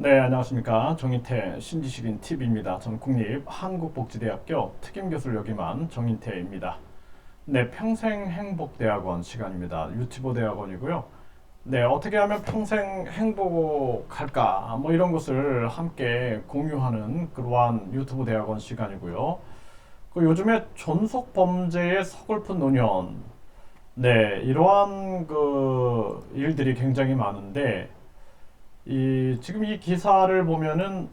네, 안녕하십니까. 정인태 신지식인 TV입니다. 전 국립한국복지대학교 특임교수를 역임한 정인태입니다. 네, 평생행복대학원 시간입니다. 유튜브 대학원이고요. 네, 어떻게 하면 평생 행복할까? 뭐 이런 것을 함께 공유하는 그러한 유튜브 대학원 시간이고요. 요즘에 존속범죄의 서글픈 노년, 네, 이러한 일들이 굉장히 많은데, 지금 이 기사를 보면은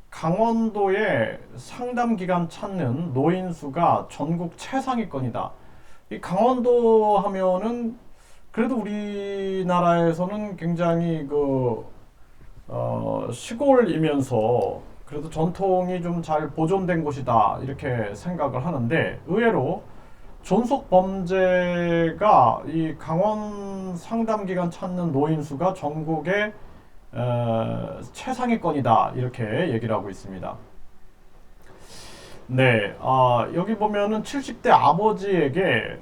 강원도에 상담 기관 찾는 노인 수가 전국 최상위권이다. 이 강원도 하면은 그래도 우리나라에서는 굉장히 시골이면서 그래도 전통이 좀 잘 보존된 곳이다 이렇게 생각을 하는데, 의외로 존속 범죄가 이 강원 상담 기관 찾는 노인 수가 전국에 최상위권이다 이렇게 얘기를 하고 있습니다. 네, 여기 보면은 70대 아버지에게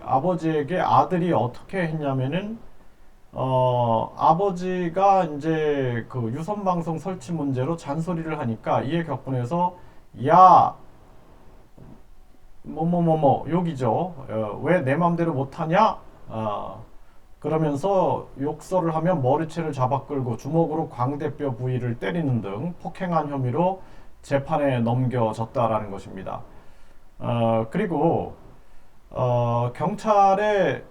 아들이 어떻게 했냐면은 아버지가 이제 그 유선 방송 설치 문제로 잔소리를 하니까 이에 격분해서 야 뭐뭐뭐뭐 욕이죠. 왜 내 맘대로 못하냐? 그러면서 욕설을 하면 머리채를 잡아 끌고 주먹으로 광대뼈 부위를 때리는 등 폭행한 혐의로 재판에 넘겨졌다라는 것입니다. 그리고 경찰에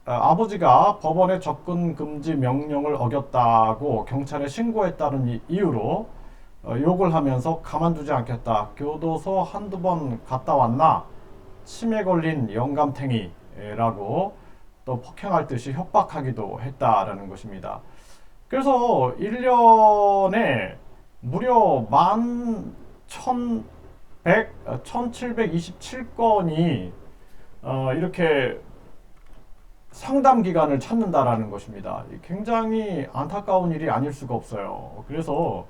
아버지가 법원의 접근 금지 명령을 어겼다고 경찰에 신고했다는 이유로 욕을 하면서 가만두지 않겠다. 교도소 한두 번 갔다 왔나? 치매 걸린 영감탱이라고 또 폭행할 듯이 협박하기도 했다라는 것입니다. 그래서 1년에 무려 1727건이 이렇게 상담 기관을 찾는다라는 것입니다. 굉장히 안타까운 일이 아닐 수가 없어요. 그래서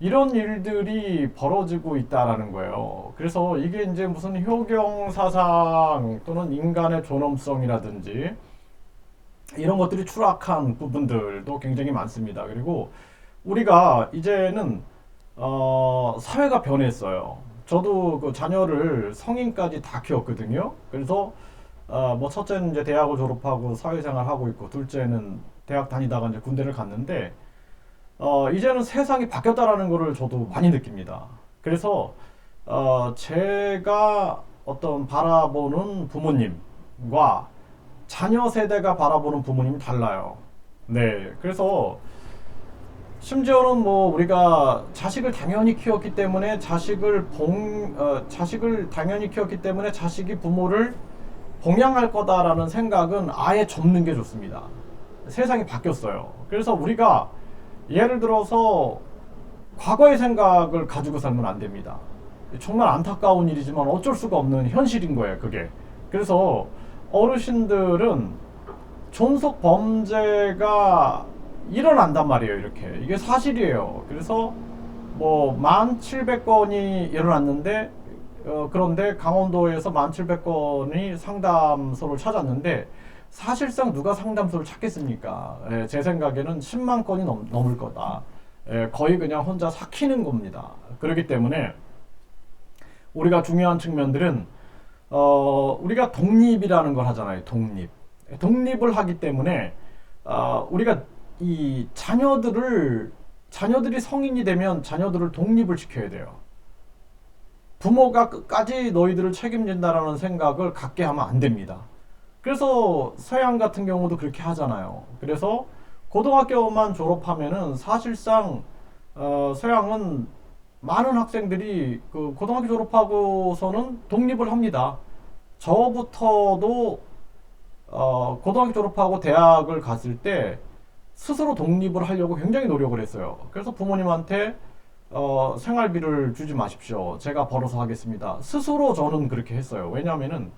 이런 일들이 벌어지고 있다라는 거예요. 그래서 이게 이제 무슨 효경 사상 또는 인간의 존엄성이라든지 이런 것들이 추락한 부분들도 굉장히 많습니다. 그리고 우리가 이제는 사회가 변했어요. 저도 그 자녀를 성인까지 다 키웠거든요. 그래서 뭐 첫째는 이제 대학을 졸업하고 사회생활 하고 있고, 둘째는 대학 다니다가 이제 군대를 갔는데 이제는 세상이 바뀌었다라는 것을 저도 많이 느낍니다. 그래서 제가 어떤 바라보는 부모님과 자녀 세대가 바라보는 부모님이 달라요. 네, 그래서 심지어는 뭐 우리가 자식을 당연히 키웠기 때문에 자식을 당연히 키웠기 때문에 자식이 부모를 봉양할 거다라는 생각은 아예 접는 게 좋습니다. 세상이 바뀌었어요. 그래서 우리가 예를 들어서 과거의 생각을 가지고 살면 안 됩니다. 정말 안타까운 일이지만 어쩔 수가 없는 현실인 거예요, 그게. 그래서 어르신들은 존속 범죄가 일어난단 말이에요, 이렇게. 이게 사실이에요. 그래서 뭐 1700건이 일어났는데, 그런데 강원도에서 1700건이 상담소를 찾았는데, 사실상 누가 상담소를 찾겠습니까? 제 생각에는 10만 건이 넘을 거다. 거의 그냥 혼자 삭히는 겁니다. 그렇기 때문에 우리가 중요한 측면들은 우리가 독립이라는 걸 하잖아요. 독립을 하기 때문에 우리가 이 자녀들이 성인이 되면 자녀들을 독립을 시켜야 돼요. 부모가 끝까지 너희들을 책임진다라는 생각을 갖게 하면 안 됩니다. 그래서 서양 같은 경우도 그렇게 하잖아요. 그래서 고등학교만 졸업하면은 사실상 서양은 많은 학생들이 그 고등학교 졸업하고서는 독립을 합니다. 저부터도 고등학교 졸업하고 대학을 갔을 때 스스로 독립을 하려고 굉장히 노력을 했어요. 그래서 부모님한테 생활비를 주지 마십시오. 제가 벌어서 하겠습니다. 스스로 저는 그렇게 했어요. 왜냐하면은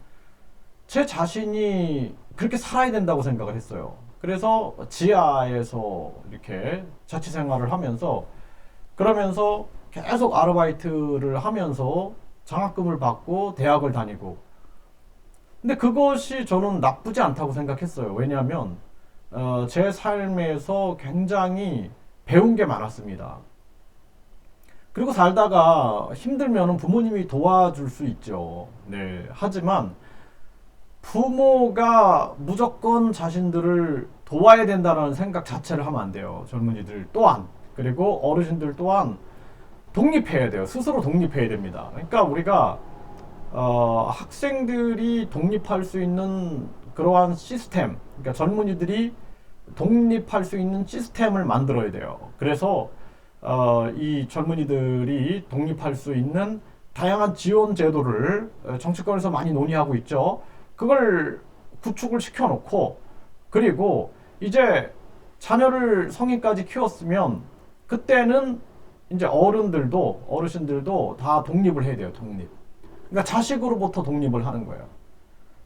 제 자신이 그렇게 살아야 된다고 생각을 했어요. 그래서 지하에서 이렇게 자취 생활을 하면서, 그러면서 계속 아르바이트를 하면서 장학금을 받고 대학을 다니고, 근데 그것이 저는 나쁘지 않다고 생각했어요. 왜냐하면 제 삶에서 굉장히 배운 게 많았습니다. 그리고 살다가 힘들면은 부모님이 도와줄 수 있죠. 네. 하지만 부모가 무조건 자신들을 도와야 된다는 생각 자체를 하면 안 돼요. 젊은이들 또한. 그리고 어르신들 또한 독립해야 돼요. 스스로 독립해야 됩니다. 그러니까 우리가 학생들이 독립할 수 있는 그러한 시스템, 그러니까 젊은이들이 독립할 수 있는 시스템을 만들어야 돼요. 그래서 이 젊은이들이 독립할 수 있는 다양한 지원 제도를 정치권에서 많이 논의하고 있죠. 그걸 구축을 시켜놓고, 그리고 이제 자녀를 성인까지 키웠으면 그때는 이제 어르신들도 다 독립을 해야 돼요. 독립. 그러니까 자식으로부터 독립을 하는 거예요.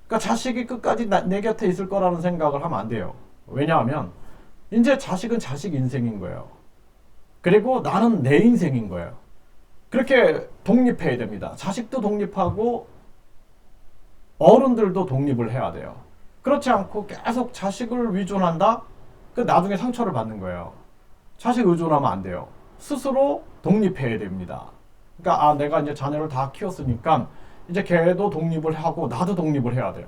그러니까 자식이 끝까지 내 곁에 있을 거라는 생각을 하면 안 돼요. 왜냐하면 이제 자식은 자식 인생인 거예요. 그리고 나는 내 인생인 거예요. 그렇게 독립해야 됩니다. 자식도 독립하고 어른들도 독립을 해야 돼요. 그렇지 않고 계속 자식을 의존한다? 그 나중에 상처를 받는 거예요. 자식 의존하면 안 돼요. 스스로 독립해야 됩니다. 그러니까 내가 이제 자녀를 다 키웠으니까 이제 걔도 독립을 하고 나도 독립을 해야 돼요.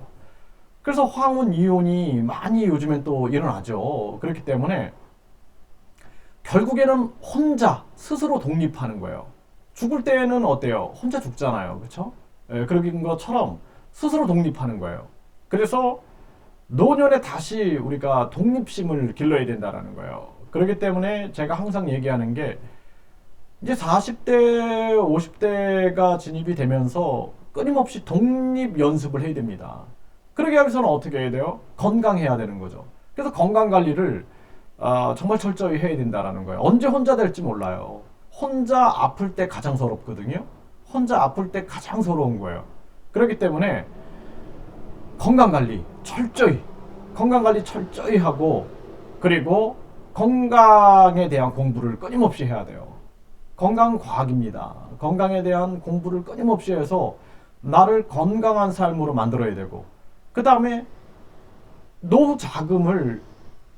그래서 황혼 이혼이 많이 요즘엔 또 일어나죠. 그렇기 때문에 결국에는 혼자 스스로 독립하는 거예요. 죽을 때는 어때요? 혼자 죽잖아요. 그렇죠? 그런 것처럼 스스로 독립하는 거예요. 그래서 노년에 다시 우리가 독립심을 길러야 된다는 거예요. 그렇기 때문에 제가 항상 얘기하는 게 이제 40대, 50대가 진입이 되면서 끊임없이 독립 연습을 해야 됩니다. 그러기 위해서는 어떻게 해야 돼요? 건강해야 되는 거죠. 그래서 건강 관리를 정말 철저히 해야 된다는 거예요. 언제 혼자 될지 몰라요. 혼자 아플 때 가장 서럽거든요. 혼자 아플 때 가장 서러운 거예요. 그렇기 때문에 건강 관리 철저히 하고, 그리고 건강에 대한 공부를 끊임없이 해야 돼요. 건강과학입니다. 건강에 대한 공부를 끊임없이 해서 나를 건강한 삶으로 만들어야 되고, 그 다음에 노후 자금을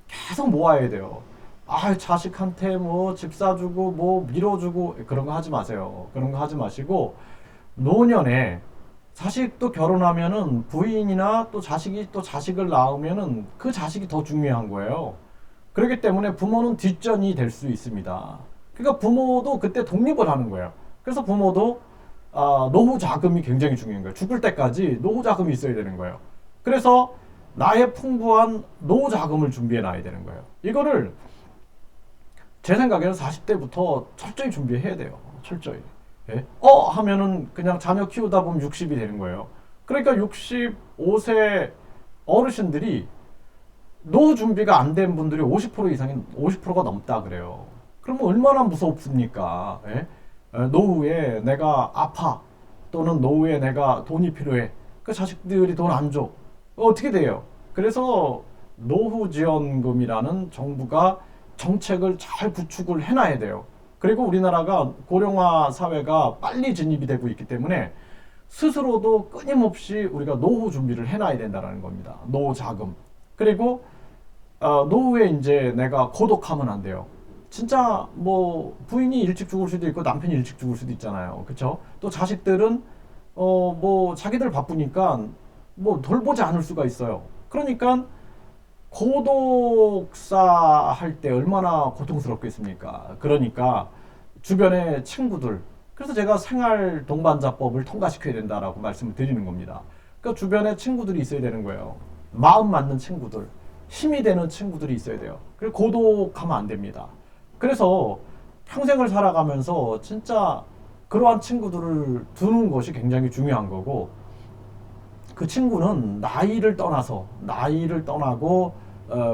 계속 모아야 돼요. 자식한테 뭐 집 사주고 뭐 밀어주고 그런 거 하지 마세요. 그런 거 하지 마시고, 노년에 자식도 결혼하면은 부인이나 또 자식이 또 자식을 낳으면은 그 자식이 더 중요한 거예요. 그렇기 때문에 부모는 뒷전이 될 수 있습니다. 그러니까 부모도 그때 독립을 하는 거예요. 그래서 부모도 노후 자금이 굉장히 중요한 거예요. 죽을 때까지 노후 자금이 있어야 되는 거예요. 그래서 나의 풍부한 노후 자금을 준비해 놔야 되는 거예요. 이거를 제 생각에는 40대부터 철저히 준비해야 돼요. 철저히. 예? 하면은 그냥 자녀 키우다 보면 60이 되는 거예요. 그러니까 65세 어르신들이 노후 준비가 안 된 분들이 50% 이상인 50%가 넘다 그래요. 그러면 얼마나 무섭습니까? 예? 노후에 내가 아파, 또는 노후에 내가 돈이 필요해. 그 자식들이 돈 안 줘. 어떻게 돼요? 그래서 노후지원금이라는 정부가 정책을 잘 구축을 해놔야 돼요. 그리고 우리나라가 고령화 사회가 빨리 진입이 되고 있기 때문에 스스로도 끊임없이 우리가 노후 준비를 해놔야 된다는 겁니다. 노후 자금. 그리고 노후에 이제 내가 고독하면 안 돼요. 진짜 뭐 부인이 일찍 죽을 수도 있고 남편이 일찍 죽을 수도 있잖아요. 그렇죠? 또 자식들은 뭐 자기들 바쁘니까 뭐 돌보지 않을 수가 있어요. 그러니까 고독사 할 때 얼마나 고통스럽겠습니까? 그러니까 주변의 친구들, 그래서 제가 생활 동반자법을 통과시켜야 된다라고 말씀을 드리는 겁니다. 그러니까 주변에 친구들이 있어야 되는 거예요. 마음 맞는 친구들, 힘이 되는 친구들이 있어야 돼요. 그리고 고독하면 안 됩니다. 그래서 평생을 살아가면서 진짜 그러한 친구들을 두는 것이 굉장히 중요한 거고, 그 친구는 나이를 떠나고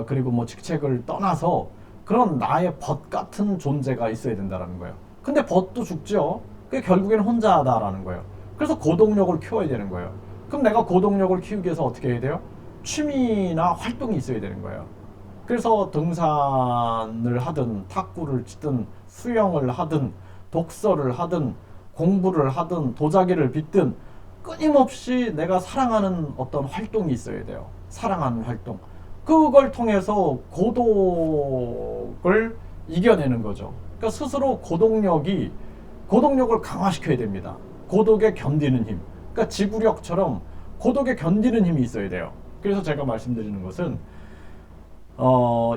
그리고 뭐 직책을 떠나서 그런 나의 벗 같은 존재가 있어야 된다는 거예요. 근데 벗도 죽죠. 그게 결국에는 혼자다라는 거예요. 그래서 고독력을 키워야 되는 거예요. 그럼 내가 고독력을 키우기 위해서 어떻게 해야 돼요? 취미나 활동이 있어야 되는 거예요. 그래서 등산을 하든 탁구를 치든 수영을 하든 독서를 하든 공부를 하든 도자기를 빚든 끊임없이 내가 사랑하는 어떤 활동이 있어야 돼요. 사랑하는 활동. 그걸 통해서 고독을 이겨내는 거죠. 그러니까 스스로 고독력이 고독력을 강화시켜야 됩니다. 고독에 견디는 힘. 그러니까 지구력처럼 고독에 견디는 힘이 있어야 돼요. 그래서 제가 말씀드리는 것은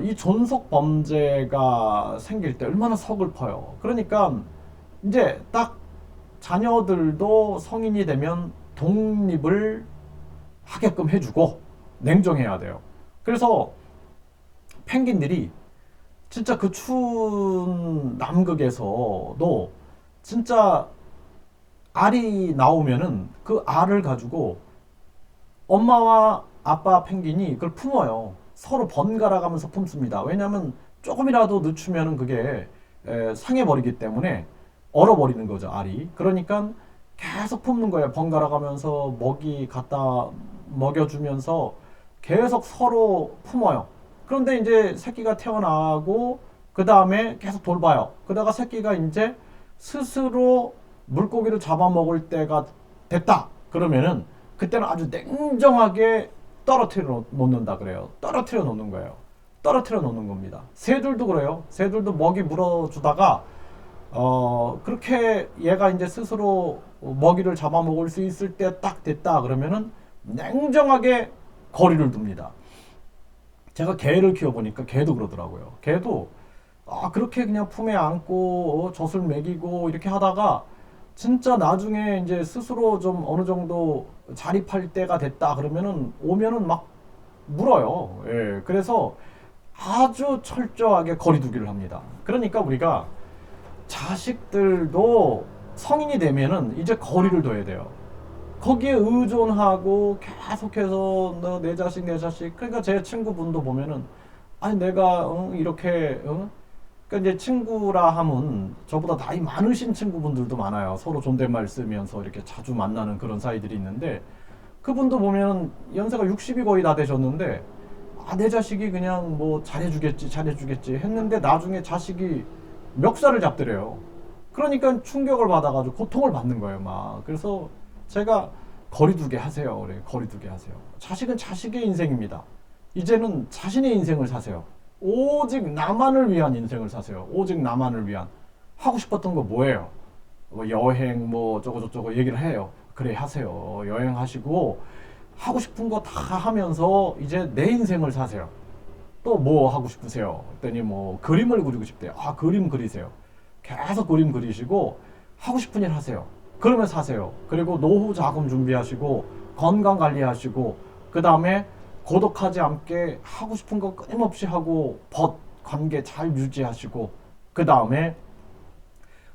이 존속 범죄가 생길 때 얼마나 서글퍼요. 그러니까 이제 딱 자녀들도 성인이 되면 독립을 하게끔 해주고 냉정해야 돼요. 그래서 펭귄들이 진짜 그 추운 남극에서도 진짜 알이 나오면은 그 알을 가지고 엄마와 아빠 펭귄이 그걸 품어요. 서로 번갈아 가면서 품습니다. 왜냐하면 조금이라도 늦추면은 그게 상해버리기 때문에 얼어버리는 거죠, 알이. 그러니까 계속 품는 거예요. 번갈아 가면서 먹이 갖다 먹여주면서 계속 서로 품어요. 그런데 이제 새끼가 태어나고 그 다음에 계속 돌봐요. 그러다가 새끼가 이제 스스로 물고기를 잡아먹을 때가 됐다. 그러면은 그때는 아주 냉정하게 떨어뜨려 놓는다 그래요. 떨어뜨려 놓는 거예요. 떨어뜨려 놓는 겁니다. 새들도 그래요. 새들도 먹이 물어주다가 그렇게 얘가 이제 스스로 먹이를 잡아먹을 수 있을 때 딱 됐다 그러면은 냉정하게 거리를 둡니다. 제가 개를 키워보니까 개도 그러더라고요. 개도 그렇게 그냥 품에 안고 젖을 먹이고 이렇게 하다가 진짜 나중에 이제 스스로 좀 어느 정도 자립할 때가 됐다 그러면은 오면은 막 물어요. 예, 그래서 아주 철저하게 거리두기를 합니다. 그러니까 우리가 자식들도 성인이 되면은 이제 거리를 둬야 돼요. 거기에 의존하고 계속해서 너 내 자식 내 자식. 그러니까 제 친구분도 보면은 아니 내가 이렇게 그러니까 이제 친구라 함은 저보다 나이 많으신 친구분들도 많아요. 서로 존댓말 쓰면서 이렇게 자주 만나는 그런 사이들이 있는데 그분도 보면 연세가 60이 거의 다 되셨는데 내 자식이 그냥 뭐 잘해주겠지 했는데 나중에 자식이 멱살을 잡더래요. 그러니까 충격을 받아가지고 고통을 받는 거예요, 막. 그래서 제가 거리두기 하세요. 그래, 거리두기 하세요. 자식은 자식의 인생입니다. 이제는 자신의 인생을 사세요. 오직 나만을 위한 인생을 사세요. 오직 나만을 위한. 하고 싶었던 거 뭐예요? 뭐 여행 뭐 저거 얘기를 해요. 그래 하세요. 여행하시고 하고 싶은 거 다 하면서 이제 내 인생을 사세요. 또 뭐 하고 싶으세요? 그랬더니 뭐 그림을 그리고 싶대요. 그림 그리세요. 계속 그림 그리시고 하고 싶은 일 하세요. 그러면 사세요. 그리고 노후 자금 준비하시고 건강 관리하시고 그 다음에 고독하지 않게 하고 싶은 거 끊임없이 하고 관계 잘 유지하시고 그 다음에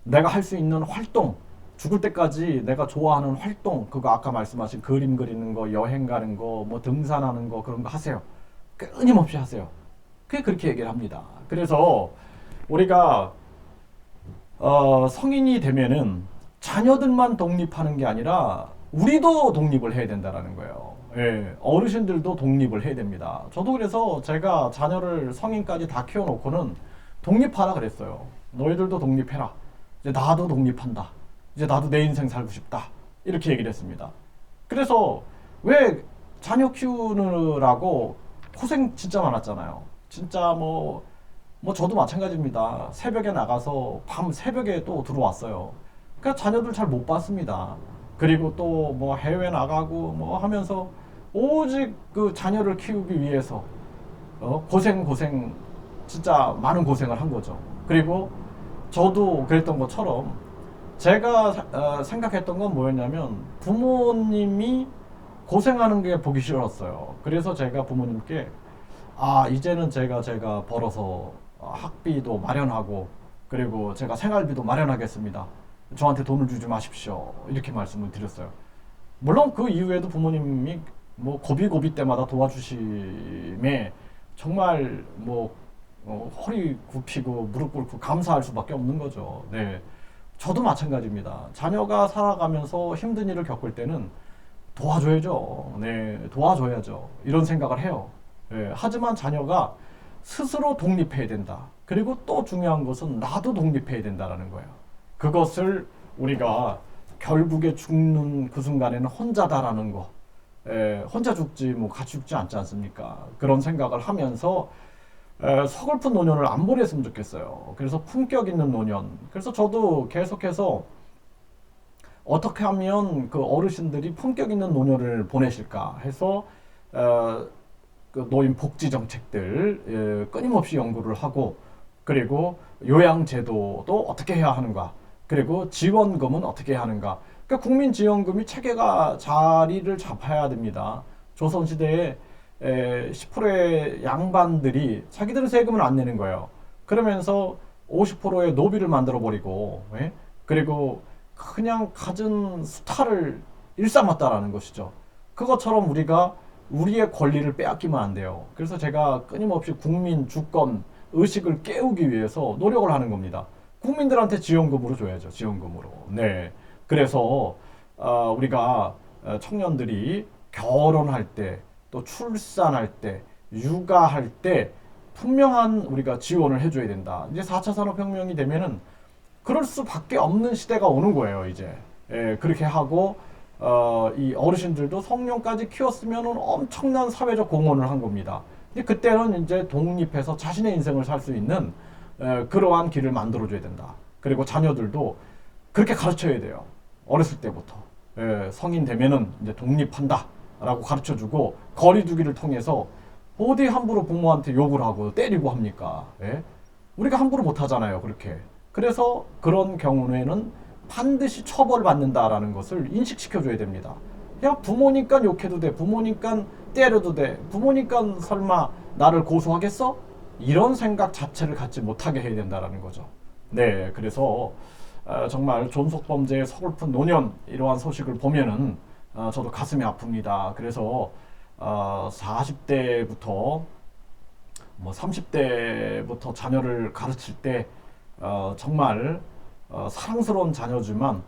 내가 할 수 있는 활동 죽을 때까지 내가 좋아하는 활동 그거 아까 말씀하신 그림 그리는 거 여행 가는 거 뭐 등산하는 거 그런 거 하세요. 끊임없이 하세요. 그렇게 얘기를 합니다. 그래서 우리가 성인이 되면은 자녀들만 독립하는 게 아니라 우리도 독립을 해야 된다는 거예요. 예, 어르신들도 독립을 해야 됩니다. 저도 그래서 제가 자녀를 성인까지 다 키워놓고는 독립하라 그랬어요. 너희들도 독립해라. 이제 나도 독립한다. 이제 나도 내 인생 살고 싶다. 이렇게 얘기를 했습니다. 그래서 왜 자녀 키우느라고 고생 진짜 많았잖아요. 진짜 뭐 저도 마찬가지입니다. 새벽에 나가서 밤 새벽에 또 들어왔어요. 그러니까 자녀들 잘 못 봤습니다. 그리고 또 뭐 해외 나가고 뭐 하면서 오직 그 자녀를 키우기 위해서 고생 진짜 많은 고생을 한 거죠. 그리고 저도 그랬던 것처럼 제가 생각했던 건 뭐였냐면 부모님이 고생하는 게 보기 싫었어요. 그래서 제가 부모님께 이제는 제가 벌어서 학비도 마련하고 그리고 제가 생활비도 마련하겠습니다. 저한테 돈을 주지 마십시오. 이렇게 말씀을 드렸어요. 물론 그 이후에도 부모님이 뭐 고비 때마다 도와주심에 정말 뭐 허리 굽히고 무릎 꿇고 감사할 수밖에 없는 거죠. 네, 저도 마찬가지입니다. 자녀가 살아가면서 힘든 일을 겪을 때는 도와줘야죠. 네, 도와줘야죠. 이런 생각을 해요. 네, 하지만 자녀가 스스로 독립해야 된다. 그리고 또 중요한 것은 나도 독립해야 된다라는 거예요. 그것을 우리가 결국에 죽는 그 순간에는 혼자다라는 거. 혼자 죽지 뭐 같이 죽지 않지 않습니까? 그런 생각을 하면서 서글픈 노년을 안 보냈으면 좋겠어요. 그래서 품격 있는 노년. 그래서 저도 계속해서 어떻게 하면 그 어르신들이 품격 있는 노년을 보내실까 해서 그 노인 복지 정책들 끊임없이 연구를 하고, 그리고 요양제도도 어떻게 해야 하는가, 그리고 지원금은 어떻게 해야 하는가. 그러니까 국민지원금이 체계가 자리를 잡아야 됩니다. 조선시대에 10%의 양반들이 자기들은 세금을 안 내는 거예요. 그러면서 50%의 노비를 만들어 버리고, 그리고 그냥 갖은 수탈을 일삼았다라는 것이죠. 그것처럼 우리가 우리의 권리를 빼앗기면 안 돼요. 그래서 제가 끊임없이 국민 주권 의식을 깨우기 위해서 노력을 하는 겁니다. 국민들한테 지원금으로 줘야죠. 지원금으로. 네. 그래서 우리가 청년들이 결혼할 때, 또 출산할 때, 육아할 때 분명한 우리가 지원을 해줘야 된다. 이제 4차 산업혁명이 되면은 그럴 수밖에 없는 시대가 오는 거예요. 이제 그렇게 하고 이 어르신들도 성년까지 키웠으면 엄청난 사회적 공헌을 한 겁니다. 근데 그때는 이제 독립해서 자신의 인생을 살 수 있는 그러한 길을 만들어줘야 된다. 그리고 자녀들도 그렇게 가르쳐야 돼요. 어렸을 때부터. 성인 되면은 이제 독립한다라고 가르쳐주고, 거리두기를 통해서 어디 함부로 부모한테 욕을 하고 때리고 합니까? 우리가 함부로 못 하잖아요. 그렇게. 그래서 그런 경우에는 반드시 처벌받는다라는 것을 인식시켜줘야 됩니다. 야, 부모니까 욕해도 돼, 부모니까 때려도 돼, 부모니까 설마 나를 고소하겠어? 이런 생각 자체를 갖지 못하게 해야 된다는 거죠. 네, 그래서 정말 존속범죄의 서글픈 노년, 이러한 소식을 보면은 저도 가슴이 아픕니다. 그래서 40대부터 뭐 30대부터 자녀를 가르칠 때 정말 사랑스러운 자녀지만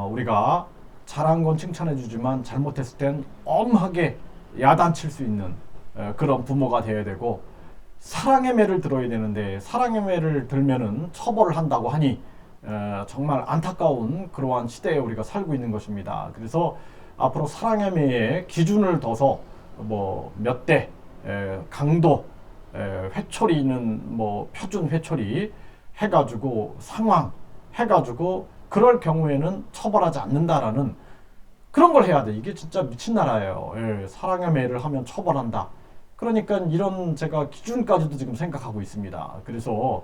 우리가 잘한 건 칭찬해주지만 잘못했을 땐 엄하게 야단칠 수 있는 그런 부모가 되어야 되고, 사랑의 매를 들어야 되는데 사랑의 매를 들면은 처벌을 한다고 하니 정말 안타까운 그러한 시대에 우리가 살고 있는 것입니다. 그래서 앞으로 사랑의 매에 기준을 둬서 뭐 몇 대, 강도, 회초리는 뭐 표준 회초리 해가지고 상황 해가지고 그럴 경우에는 처벌하지 않는다라는 그런 걸 해야 돼. 이게 진짜 미친 나라예요. 사랑의 매를 하면 처벌한다. 그러니까 이런 제가 기준까지도 지금 생각하고 있습니다. 그래서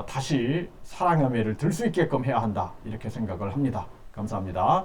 다시 사랑의 매를 들 수 있게끔 해야 한다, 이렇게 생각을 합니다. 감사합니다.